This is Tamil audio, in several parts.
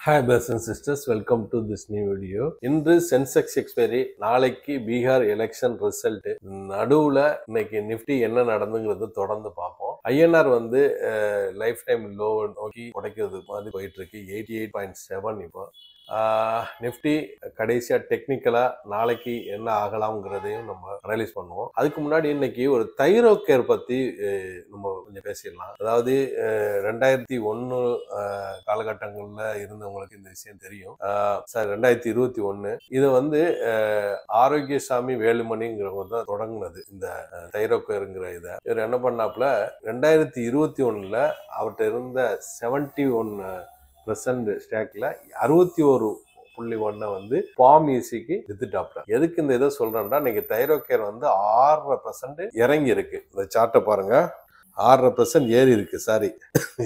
Hi brothers and sisters, welcome to this new video. இன்று சென்செக்ஸ் எக்ஸ்பைரி, நாளைக்கு பீகார் எலெக்ஷன் ரிசல்ட், நடுவுல இன்னைக்கு நிஃப்டி என்ன நடந்துங்கிறது தொடர்ந்து பார்ப்போம். ஐஎன்ஆர் வந்து லைஃப் டைம் லோ நோக்கி உடைக்கிறது மாதிரி போயிட்டு இருக்கு. 88.7 இப்போ. நிஃப்டி கடைசியா டெக்னிக்கலா நாளைக்கு என்ன ஆகலாம்ங்கிறதையும் நம்ம அனலைஸ் பண்ணுவோம். அதுக்கு முன்னாடி இன்னைக்கு ஒரு தைரோகேர் பத்தி நம்ம கொஞ்சம் பேசிடலாம். அதாவது 2001 காலகட்டங்கள்ல இருந்தவங்களுக்கு இந்த விஷயம் தெரியும். சார் 2021 இது வந்து ஆரோக்கியசாமி வேலுமணிங்கிறவங்க தான் தொடங்குனது இந்த தைரோகேருங்கிற இதை. இவர் என்ன பண்ணாப்புல 2021 அவர்கிட்ட இருந்த 71% ஸ்டாக்ல 61.1 வந்து பாம் ஈசிக்கு வித்துட்டாப்ல. எதுக்கு இந்த இதை சொல்றேன்னா, இன்னைக்கு தைரோகேர் வந்து 6% இறங்கி இருக்கு. இந்த சார்ட்டை பாருங்க, 6% ஏறி இருக்கு. சாரி,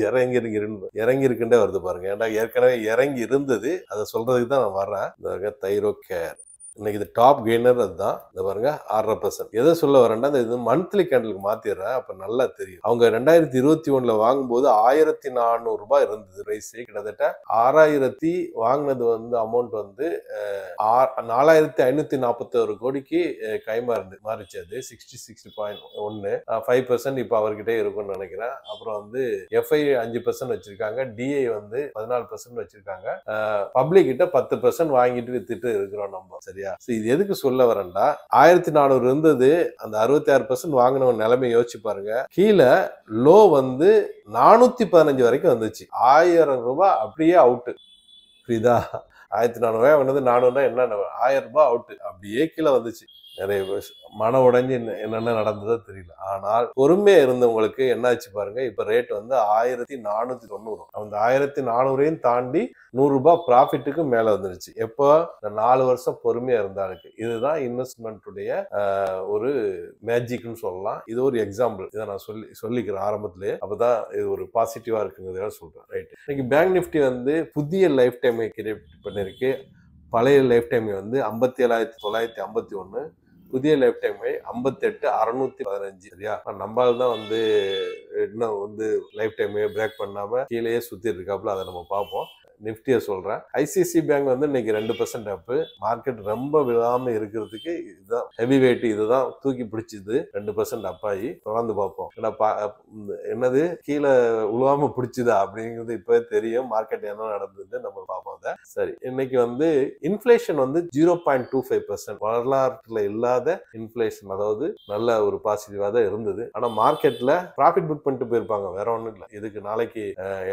இறங்கி இருக்குண்டே வருது பாருங்க. ஏன்னா ஏற்கனவே இறங்கி இருந்தது, அதை சொல்றதுக்கு தான் நான் வர்றேன். இந்த தைரோகேர் இன்னைக்கு இது டாப் கெய்னர். அதுதான் இந்த பாருங்க 6%. எதை சொல்ல வரேன்னா, இது மந்த்லி கேண்டலுக்கு மாத்திடுறேன், அப்ப நல்லா தெரியும். அவங்க 2021 வாங்கும்போது 1400 ரூபாய் இருந்தது பிரைஸ். கிட்டத்தட்ட 6000 வாங்கினது வந்து அமௌண்ட் வந்து 4541 கோடிக்கு மாறிச்சு. அது 66.1 5% இப்ப அவர்கிட்ட இருக்கும்னு நினைக்கிறேன். அப்புறம் வந்து எஃப்ஐ 5% வச்சிருக்காங்க, டிஐ வந்து 14% வச்சிருக்காங்க. பப்ளிக் கிட்ட 10% வாங்கிட்டு வித்துட்டு இருக்கிறோம் நம்ம. சரியா? இது எதுக்கு சொல்ல வரேன்டா, 1400 இருந்தது, அந்த 66% வாங்கினவங்க நிலைமை யோசிச்சு பாருங்க. கீழே லோ வந்து 415 வரைக்கும் வந்துச்சு. 1000 ரூபாய் அப்படியே அவுட்டு. புரியுதா? 1400 ரூபாய் வாங்கினது 400 என்ன 1000 ரூபாய் அவுட்டு. அப்படியே கீழே வந்துச்சு. நிறைய மன உடைஞ்சு என்னென்ன நடந்ததோ தெரியல. ஆனால் பொறுமையா இருந்தவங்களுக்கு என்னாச்சு பாருங்க, இப்ப ரேட் வந்து 1490. அந்த 1400 தாண்டி 100 ரூபாய் ப்ராஃபிட்டுக்கு மேல வந்துருச்சு. எப்போ? இந்த 4 வருஷம் பொறுமையா இருந்தாளுக்கு. இதுதான் இன்வெஸ்ட்மெண்ட்டுடைய ஒரு மேஜிக்னு சொல்லலாம். இது ஒரு எக்ஸாம்பிள். இதை நான் சொல்லிக்கிறேன் ஆரம்பத்திலேயே. அப்பதான் இது ஒரு பாசிட்டிவா இருக்குங்கிறத சொல்றேன். ரைட். இன்னைக்கு பேங்க் நிஃப்டி வந்து புதிய லைஃப் டைமை கிரியேட் பண்ணிருக்கு. பழைய லைஃப் டைம் வந்து 57,951, புதிய லைஃப் டைம் 58,615. சரியா? நம்மளால தான் வந்து இன்னும் வந்து லைஃப் டைமே பிரேக் பண்ணாம கீழே சுத்தி இருக்காப்புல. அதை நம்ம பார்ப்போம். நிஃப்டியை சொல்றேன். ஐசிசி பேங்க் வந்து இன்னைக்கு 2% அப்பு. மார்க்கெட் ரொம்ப விழாம இருக்கிறதுக்கு இதுதான் ஹெவி வெயிட், இதுதான் தூக்கி பிடிச்சது. 2% அப்பாயி தொடர்ந்து பார்ப்போம். என்னது கீழே உழுவாம பிடிச்சதா அப்படிங்கிறது இப்பவே தெரியும். மார்க்கெட் என்ன நடந்தது நம்ம பார்ப்போம். சரி, இன்னைக்கு வந்து இன்ஃபிளேஷன் வந்து 0.25%, வரலாற்றுல இல்லாத இன்ஃபிளேஷன். அதாவது நல்ல ஒரு பாசிட்டிவா தான் இருந்தது. ஆனா மார்க்கெட்ல ப்ராஃபிட் புக் பண்ணிட்டு போயிருப்பாங்க, வேற ஒண்ணும் இல்லை. இதுக்கு நாளைக்கு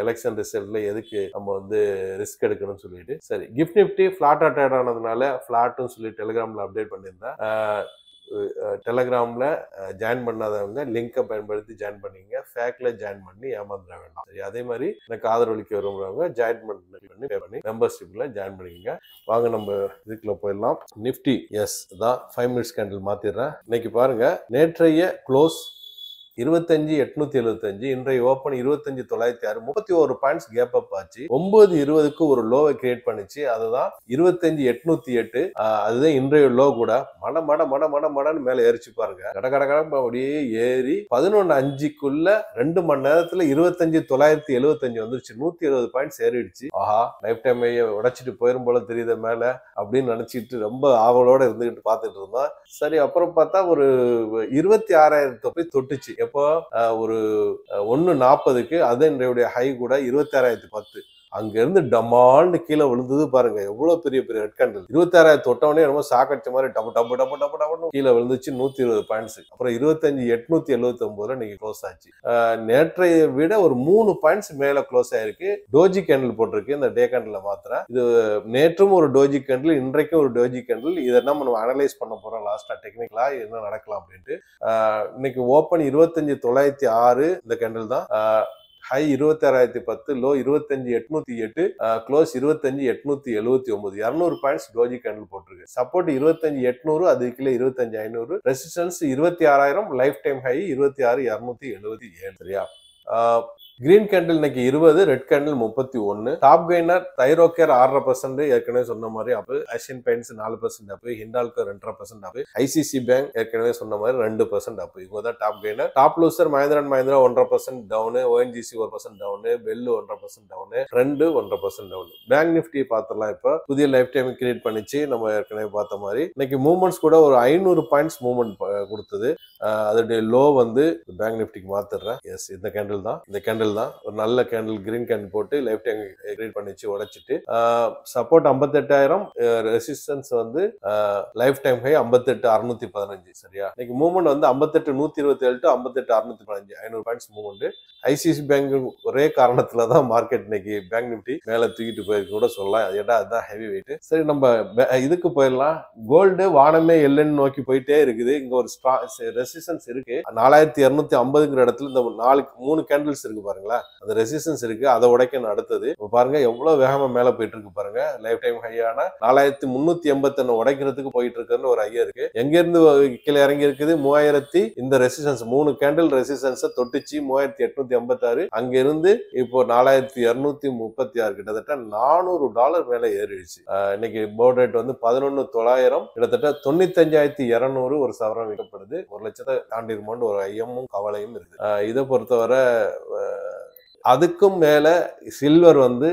எலெக்ஷன் ரிசல்ட்ல எதுக்கு நம்ம வந்து ரிஸ்க் எடுக்கணும்னு சொல்லிட்டு. சரி, கிஃப்ட் நிஃப்டி ஃபிளாட்டா ட்ரேட் ஆனதுனால ஃபிளாட்னு சொல்லி டெலிகிராம்ல அப்டேட் பண்ணியிருந்தேன். டெலிகிராம்ல ஜாயின் பண்ணாதவங்க லிங்கை பயன்படுத்தி ஜாயின் பண்ணிங்க. ஃபேக்ல ஜாயின் பண்ணி ஏமாந்துட வேண்டாம். சரி, அதே மாதிரி எனக்கு ஆதரவளிக்க விரும்புறவங்க ஜாயின் பண்ணி மெம்பர்ஷிப்ல ஜாயின் பண்ணிக்கங்க. வாங்க நம்ம இதுக்குள்ள போயிடலாம். நிஃப்டி எஸ் தான் 5 மினிட்ஸ் கேண்டில் மாத்திடுறேன். இன்னைக்கு பாருங்க, நேற்றைய க்ளோஸ் 25,875, இன்றைய ஓப்பன் 25,906, 31 பாயிண்ட்ஸ் கேப் அப் ஆச்சு. 9:20க்கு ஒரு லோவை கிரியேட் பண்ணிச்சு. அதுதான் 25,808. அதுதான் இன்றைய லோ கூட. மடன்னு மேல ஏறிச்சு பாருங்க. கடகட அப்படியே ஏறி 11:05க்குள்ள 2 மணி நேரத்துல 25,975 வந்துருச்சு. 120 பாயிண்ட்ஸ் ஏறிடுச்சு. ஆஹா, லைஃப் டைம் உடைச்சிட்டு போயிரும் போல தெரியுது மேல அப்படின்னு நினைச்சிட்டு ரொம்ப ஆவலோட இருந்துகிட்டு பார்த்துட்டு இருந்தோம். சரி, அப்புறம் பார்த்தா ஒரு 26,000 போய் தொட்டுச்சு. எப்போ? ஒரு 1:40க்கு. அது என்னுடைய ஹை கூட 26,010. அங்க இருந்து டமால்னு கீழே விழுந்தது பாருங்க. எவ்வளவு பெரிய ரெட் கேண்டில். 26,000 தொட்டவனே ரொம்ப சாக்கடிச்ச மாதிரி டப்பு கீழே விழுந்துச்சு. 120 பாயிண்ட்ஸ். அப்புறம் 25,879 இன்னைக்கு க்ளோஸ் ஆச்சு. நேற்றைய விட ஒரு 3 பாயிண்ட்ஸ் மேல க்ளோஸ் ஆயிருக்கு. டோஜி கேண்டில் போட்டிருக்கு. இந்த டே கேண்டில் மாத்திரம் இது நேற்றும் ஒரு டோஜி கேண்டில், இன்றைக்கும் ஒரு டோஜி கேண்டில். இதை நம்ம அனலைஸ் பண்ண போறோம் லாஸ்டா டெக்னிக்கலா என்ன நடக்கலாம் அப்படின்ட்டு. இன்னைக்கு ஓப்பன் 25,906 இந்த கேண்டில் தான். High 26,010, low 25,808, close 25,879. 200 points doji candle போட்டிருக்கு. சப்போர்ட் 25,800, அது கீழே 25,500. ரெசிஸ்டன்ஸ் 26,000, லைஃப் டைம் ஹை 26,277. சரியா? கிரீன் கேண்டில் இன்னைக்கு 20, red candle 31. Top gainer Thyrocare 6%, ஏற்கனவே சொன்ன மாதிரி up. Asian Paints 4% up. Hindalco 2.5% up. ICICI bank ஏற்கனவே சொன்ன மாதிரி 2% அப். இவங்க தான் top gainer. Top loser Mahindra and Mahindra 1.5% down, ONGC 1% down, bell 1.5% down, Trent 1% down. Bank Nifty பார்த்தலாம். இப்ப புதிய லைஃப் டைம் கிரியேட் பண்ணிச்சு. நம்ம ஏற்கனவே பார்த்த மாதிரி இன்னைக்கு மூவ்மெண்ட்ஸ் கூட ஒரு 500 பாயிண்ட்ஸ் மூவ்மெண்ட் கொடுத்தது. அதோடைய லோ வந்து பேங்க் நிஃப்டிக்கு மாத்திடுறேன். எஸ், இந்த கேண்டில் தான், இந்த கேண்டில் தான் ஒரு நல்ல கேண்டில். கிரீன் கேண்டில் போட்டு லைஃப் டைம் கிரியேட் பண்ணிச்சு, உடைச்சிட்டு சப்போர்ட் 58,000, ரெசிஸ்டன்ஸ் வந்து லைஃப் டைம் ஹை 58,615. சரியா? இன்னைக்கு மூவ்மெண்ட் வந்து 58,127 to 58,615, 500 points movement. ICC bank ஒரே காரணத்துல தான் மார்க்கெட் இன்னைக்கு பேங்க் நிஃப்டி மேல தூக்கிட்டு போயிருக்கு கூட சொல்லலாம். ஏன்னா அதுதான் ஹெவி வெயிட். சரி, நம்ம இதுக்கு போயிடலாம். கோல்டு வானமே எல்லைன்னு நோக்கி போயிட்டே இருக்குது. இங்க ஒரு ரெசிஸ்டன்ஸ் இருக்கு 4250 இடத்துல. இந்த 3 கேண்டில்ஸ் இருக்கு பாருங்களா, அந்த ரெசிஸ்டன்ஸ் இருக்கு. அதை உடைக்கணும் அடுத்தது. பாருங்க எவ்வளவு வேகமா மேல போயிட்டு இருக்கு பாருங்க. லைஃப் டைம் ஹையான 4381 உடைக்கிறதுக்கு போயிட்டு இருக்குன்னு ஒரு ஐயா இருக்கு. எங்க இருந்து கீழே இறங்கி இருக்குது 3000. இந்த ரெசிஸ்டன்ஸ் 3 கேண்டில் ரெசிஸ்டன்ஸ் தொட்டுச்சு 3886. அங்க இருந்து இப்போ 4236, கிட்டத்தட்ட $400 மேல ஏறிடுச்சு. இன்னைக்கு போர்ட் ரேட் வந்து 11,900, கிட்டத்தட்ட 95,200 ஒரு சவரம் விற்கப்படுது. 1,00,000 தாண்டி இருக்கும்போது ஒரு ஐயமும் கவலையும் இருக்கு. இதை பொறுத்தவரை அதுக்கும் மேல சில்வர் வந்து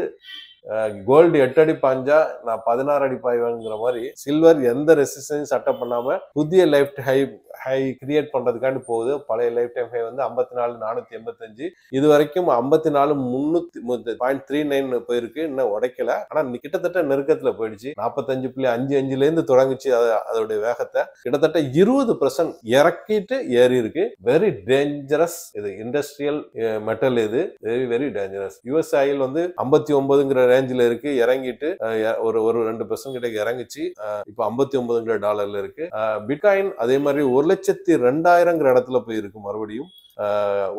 கோல்டு 8 அடி பாஞ்சா நான் 16 அடி பாய்வேங்கிற மாதிரி சில்வர் எந்த ரெசிஸ்டன்ஸ் அட்டப் பண்ணாம புதிய லைஃப் ஹை கிரியேட் பண்றதுக்காண்டி போகுது. பழைய லைஃப் டைம் ஹை வந்து 54,485. இது வரைக்கும் 54,300.39 போயிருக்கு. இன்னும் உடைக்கல. ஆனா கிட்டத்தட்ட நெருக்கத்துல போயிடுச்சு. 45.55 இருந்து தொடங்குச்சு அதோடைய வேகத்தை. கிட்டத்தட்ட 20% இறக்கிட்டு ஏறி இருக்கு. Very dangerous. இது இண்டஸ்ட்ரியல் மெட்டல். இது very very dangerous. US oil வந்து 59 ரேஞ்சில் இருக்கு. இறங்கிட்டு ஒரு 2% கிட்ட இறங்குச்சு. இப்போ $59 இருக்கு. பிட்காயின் அதே மாதிரி 1,02,000 இடத்துல போய் இருக்கு. மறுபடியும்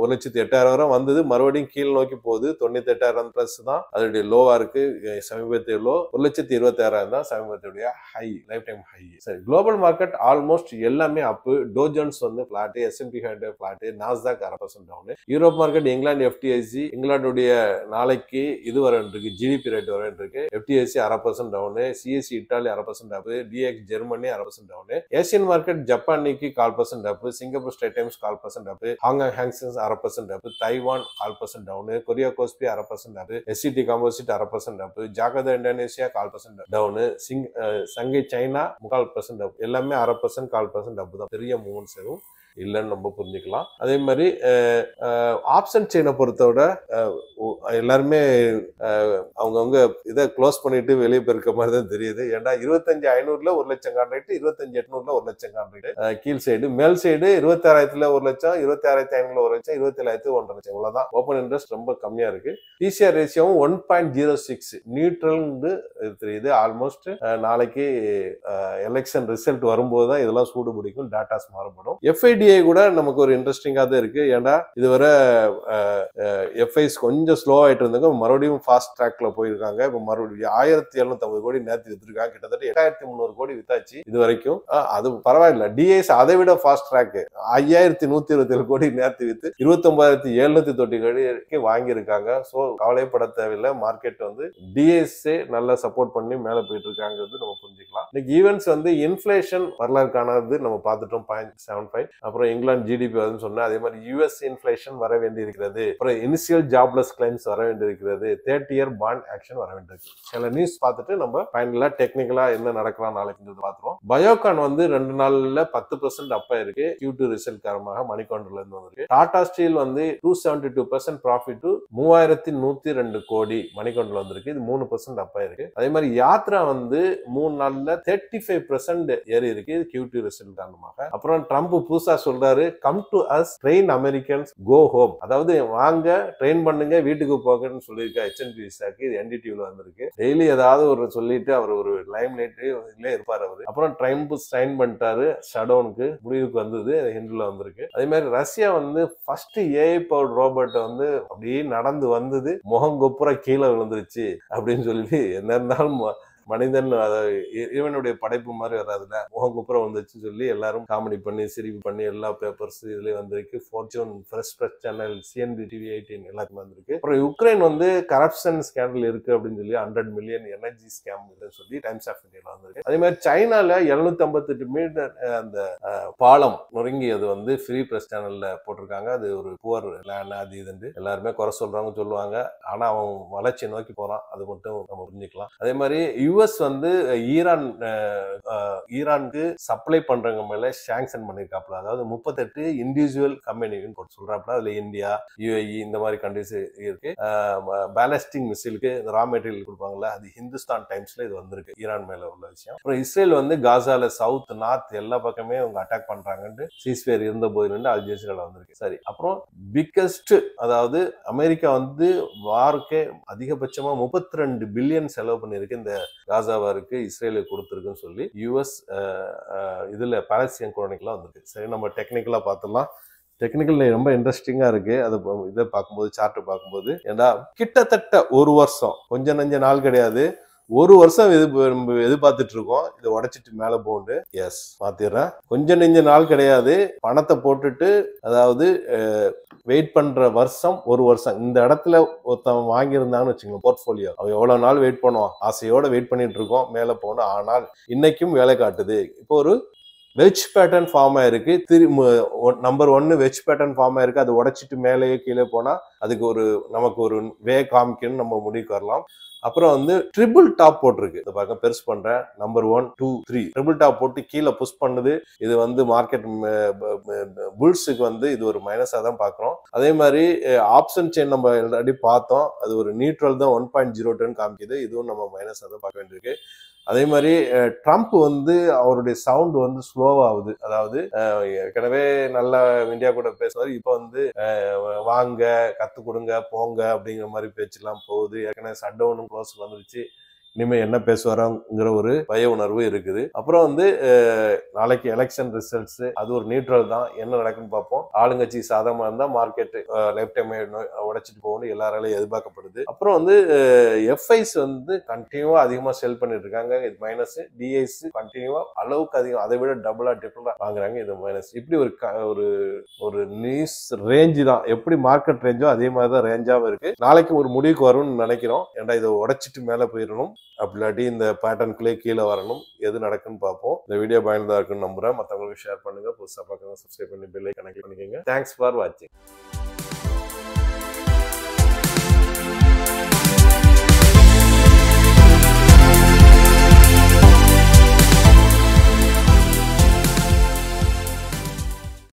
1,08,000 வந்தது, மறுபடியும் கீழ் நோக்கி போகுது. 98,000 பிளஸ் தான் அதோடைய லோவா இருக்கு. சமீபத்திய லோ 1,26,000 தான் சமீபத்துடைய ஹை, லைஃப் டைம் ஹை. சரி, குளோபல் மார்க்கெட் ஆல்மோஸ்ட் எல்லாமே அப். டோஜன்ஸ் வந்து flat, S&P 500 flat, Nasdaq 1/2% down. Europe market இங்கிலாந்து FTSE, இங்கிலாந்துடைய நாளைக்கு இது வர இருக்கு, ஜிடிபி ரேட் வர இருக்கு. FTSE 1/2% down, CSE Italy 1/2% up, DX Germany 1/2% down. Asian market ஜப்பானிக்கு 1/4% அப், சிங்கப்பூர் ஸ்டேட் times 1/4% up, Hong Kong Hang Seng 1/2% up, Taiwan 1/2% down, Korea KOSPI 1/2% up, SCT composite 1/2% up, Jakarta Indonesia 1/4% down, Shanghai China 1/4% up. எல்லாமே 1/2%, 1/4% அப் தான். பெரிய மூவ்மெண்ட்ஸ் எதுவும் இல்லைன்னு நம்ம புரிஞ்சுக்கலாம். அதே மாதிரி ஆப்ஷன் செயினை பொறுத்தவிட எல்லாருமே அவங்கவுங்க இதை க்ளோஸ் பண்ணிட்டு வெளியே போயிருக்க மாதிரி தான் தெரியுது. ஏன்னா 25,500 1 லட்சம் கான்ட்ராக்ட், 25,800 1 லட்சம் கான்ட்ராக்ட் கீழ் சைடு. மேல் சைடு 26,000 1 லட்சம், 26,500 1 லட்சம், 27,000 1.5 லட்சம். இவ்வளவுதான். ஓப்பன் இன்ட்ரெஸ்ட் ரொம்ப கம்மியா இருக்கு. TCR ரேஷியோவும் 1.06 நியூட்ரல் தெரியுது. ஆல்மோஸ்ட் நாளைக்கு எலெக்ஷன் ரிசல்ட் வரும்போது தான் இதெல்லாம் சூடு பிடிக்கும், டாட்டாஸ் மாறுபடும். FIDI கூட நமக்கு ஒரு இன்ட்ரெஸ்டிங்கா தான் இருக்கு. ஏன்னா இதுவரை FIs கொஞ்சம் ஸ்லோ ஆயிட்டு இருந்தாங்க, மறுபடியும் ஃபாஸ்ட் ட்ராக்ல போயிருக்காங்க. இப்ப மறுபடியும் 1,750 கோடி நேற்று வித்துருக்காங்க. கிட்டத்தட்ட 8,300 கோடி வித்தாச்சு இது வரைக்கும். அது பரவாயில்ல. DIs அதை விட ஃபாஸ்ட் ட்ராக் 5,127 கோடி நேற்று வித்து 29,790 கோடி வாங்கியிருக்காங்க. ஸோ கவலைப்பட தேவையில்லை. மார்க்கெட் வந்து DIs நல்லா சப்போர்ட் பண்ணி மேல போயிட்டு இருக்காங்கிறது நம்ம புரிஞ்சுக்கலாம். இன்னைக்கு ஈவென்ட்ஸ் வந்து இன்ஃபிளேஷன் வரலாறுக்கானது நம்ம பார்த்துட்டோம் 0.75. அப்புறம் இங்கிலாந்து ஜிடிபி வருதுன்னு சொன்னா, அதே மாதிரி யூஎஸ் இன்ஃபிளேஷன் வர வேண்டி இருக்கிறது. அப்புறம் இனிஷியல் ஜாப்லெஸ் கிளைம்ஸ் வர வேண்டி இருக்கிறது. 30 இயர் பாண்ட் ஆக்ஷன் வர வேண்டியிருக்கு. சில நியூஸ் பார்த்துட்டு நம்ம ஃபைனலா டெக்னிக்கலா என்ன நடக்கலாம் நாளைக்கு பார்த்துருவோம். பயோகான் வந்து 2 நாள்ல 10% அப்பா இருக்கு. Q2 ரிசல்ட் காரணமாக மணிக்கொண்டர்ல இருந்து வந்திருக்கு. டாடா ஸ்டீல் வந்து 272% ப்ராஃபிட், 3,102 கோடி மணிக்கொண்டர்ல வந்திருக்கு. இது 3% அப்பா இருக்கு. அதே மாதிரி யாத்ரா வந்து 3 நாள்ல 35% ஏறி இருக்கு. இது Q2 ரிசல்ட் காரணமாக. அப்புறம் ட்ரம்ப் புதுசா சொல்றாரு, come to us, train Americans, go home. அதாவது வாங்க ட்ரெயின் பண்ணுங்க, வீட்டுக்கு போகன்னு சொல்லியிருக்கா H&P விசாக்கு. இது NDTVல வந்திருக்கு. டெய்லி ஏதாவது ஒரு சொல்லிட்டு அவர் ஒரு லைம் லைட்ல இருப்பார் அவரு. அப்புறம் ட்ரம்ப் சைன் பண்ணிட்டாரு ஷட்டவுனுக்கு, முடிவுக்கு வந்தது. ஹிந்துல வந்திருக்கு. அதே மாதிரி ரஷ்யா வந்து ஃபர்ஸ்ட் AI பவர்ட் ரோபோட் வந்து அப்படியே நடந்து வந்தது, முகம் கொப்புற கீழே விழுந்துருச்சு அப்படின்னு சொல்லி என்ன இருந்தாலும் மனிதன் இவனுடைய படைப்பு மாதிரி வராதுல, முகங்குப்புறம் வந்துச்சு சொல்லி எல்லாரும் காமெடி பண்ணி சிரிப்பு பண்ணி எல்லா பேப்பர்ஸ் இதுல வந்திருக்கு. Fortune, fresh press channel, CNB TV 18 எல்லாத்துக்கும் வந்திருக்கு. அப்புறம் யுக்ரைன் வந்து கரப்ஷன் ஸ்கேண்டல் இருக்கு அப்படின்னு சொல்லி 100 மில்லியன் எனர்ஜி ஸ்கேம் சொல்லி டைம்ஸ் ஆஃப் இந்தியால வந்திருக்கு. அதே மாதிரி சைனால 758 மீட்டர் அந்த பாலம் நொறுங்கியது வந்து ஃப்ரீ பிரஸ் சேனல்ல போட்டிருக்காங்க. அது ஒரு புவர் லேண்ட் அது இது எல்லாருமே குறை சொல்றவங்க சொல்லுவாங்க. ஆனா அவன் வளர்ச்சி நோக்கி போறான், அது மட்டும் நம்ம புரிஞ்சுக்கலாம். அதே மாதிரி யுஎஸ் வந்து ஈரானுக்கு சப்ளை பண்றவங்க மேல சாங்ஷன் பண்ணிருக்காப்ல. அதாவது 38 இண்டிவிஜுவல் கம்பெனின்னு போட்டு சொல்றாப்ல. அதுல இந்தியா, யுஏஇ இந்த மாதிரி கண்ட்ரிஸ் இருக்கு. பேலஸ்டிக் மிசைலுக்கு ரா மெட்டீரியல் கொடுப்பாங்கல்ல, அது ஹிந்துஸ்தான் டைம்ஸ்ல இது வந்திருக்கு, ஈரான் மேல உள்ள விஷயம். அப்புறம் இஸ்ரேல் வந்து காசால சவுத் நார்த் எல்லா பக்கமே அவங்க அட்டாக் பண்றாங்கன்னு சீஸ்வேர் இருந்த போது அல் ஜசீரால வந்திருக்கு. சரி, அப்புறம் பிக்கஸ்ட், அதாவது அமெரிக்கா வந்து வார்க்கே அதிகபட்சமா 32 பில்லியன் செலவு பண்ணிருக்கு இந்த காசா வாருக்கு இஸ்ரேலுக்கு கொடுத்துருக்குன்னு சொல்லி யுஎஸ் இதுல பாலஸ்தீன் குரோனிக்கலா வந்திருக்கு. சரி, நம்ம டெக்னிக்கலா பார்த்துலாம். டெக்னிக்கல் ரொம்ப இன்ட்ரெஸ்டிங்கா இருக்கு. அது இதை பார்க்கும்போது, சார்ட் பார்க்கும்போது, ஏன்னா கிட்டத்தட்ட ஒரு வருஷம், கொஞ்சம் நஞ்ச நாள் கிடையாது, ஒரு வருஷம் எதிர்பார்த்துட்டு இருக்கோம் இதை உடைச்சிட்டு மேல போண்டு. எஸ், மாத்திடுறேன். கொஞ்சம் நெஞ்ச நாள் கிடையாது, பணத்தை போட்டுட்டு, அதாவது வெயிட் பண்ற வருஷம் ஒரு வருஷம். இந்த இடத்துல ஒருத்தவன் வாங்கியிருந்தான்னு வச்சுக்கோங்க போர்ட்போலியோ, அவன் எவ்வளவு நாள் வெயிட் பண்ணுவான், ஆசையோட வெயிட் பண்ணிட்டு இருக்கோம் மேல போகணும். ஆனால் இன்னைக்கும் வேலை காட்டுது. இப்போ ஒரு வெஜ் பேட்டர்ன் ஃபார்ம் ஆயிருக்கு. நம்பர் 1 வெஜ் பேட்டர்ன் ஃபார்ம் ஆயிருக்கு. அது உடைச்சிட்டு மேலேயே கீழே போனா அதுக்கு ஒரு நமக்கு ஒரு வே காமிக்கணும்னு நம்ம முடிவுக்கு வரலாம். அப்புறம் வந்து ட்ரிபிள் டாப் போட்டிருக்கு. இதை பார்க்க பெருசு பண்றேன். நம்பர் 1, 2, 3 ட்ரிபிள் டாப் போட்டு கீழே புஷ் பண்ணுது. இது வந்து மார்க்கெட் புல்ஸுக்கு வந்து இது ஒரு மைனஸா தான் பாக்குறோம். அதே மாதிரி ஆப்ஷன் செயின் நம்ம ஆல்ரெடி பார்த்தோம், அது ஒரு நியூட்ரல் தான் 1.02 காமிக்குது. இதுவும் நம்ம மைனஸா தான் பார்க்க வேண்டியிருக்கு. அதே மாதிரி ட்ரம்ப் வந்து அவருடைய சவுண்ட் வந்து ஸ்லோவாகுது. அதாவது ஏற்கனவே நல்லா இந்தியா கூட பேசுவாரு, இப்ப வந்து வாங்க, கத்து கொடுங்க, போங்க அப்படிங்கிற மாதிரி பேச்செல்லாம் போகுது. ஏற்கனவே ஷட் டவுனும் க்ளோஸ் வந்துருச்சு. இனிமே என்ன பேசுவாராங்கிற ஒரு பய உணர்வு இருக்குது. அப்புறம் வந்து நாளைக்கு எலெக்ஷன் ரிசல்ட்ஸ், அது ஒரு நியூட்ரல் தான். என்ன நடக்குன்னு பார்ப்போம். ஆளுங்கட்சி சாதகமா இருந்தா மார்க்கெட் லெஃப்ட் டைம் உடைச்சிட்டு போகணும் எல்லாராலையும் எதிர்பார்க்கப்படுது. அப்புறம் வந்து எஃப்ஐஸ் வந்து கண்டினியூவா அதிகமா செல் பண்ணிட்டு இருக்காங்க. இது மைனஸ். டிஐஸ் கண்டினியூவா அளவுக்கு அதிகம், அதை விட டபுளா ட்ரிபிளா வாங்குறாங்க. இது மைனஸ். இப்படி ஒரு நியூஸ் ரேஞ்சு தான். எப்படி மார்க்கெட் ரேஞ்சோ அதே மாதிரி தான் ரேஞ்சாவும் இருக்கு. நாளைக்கு ஒரு முடிவுக்கு வரும்னு நினைக்கிறோம். ஏன்டா இதை உடைச்சிட்டு மேல போயிடணும், அப்படி இந்த பேட்டர்னுக்குள்ளே கீழே வரணும். எது நடக்குன்னு பார்ப்போம். இந்த வீடியோ பயனுள்ளதா இருக்குன்னு நம்புறேன். மற்றவங்களுக்கு ஷேர் பண்ணுங்க. புதுசாக பார்க்கணும், சப்ஸ்கிரைப் பண்ணி பெல் ஐகானை கிளிக் பண்ணிக்கோங்க. தேங்க்ஸ் ஃபார் வாட்சிங்.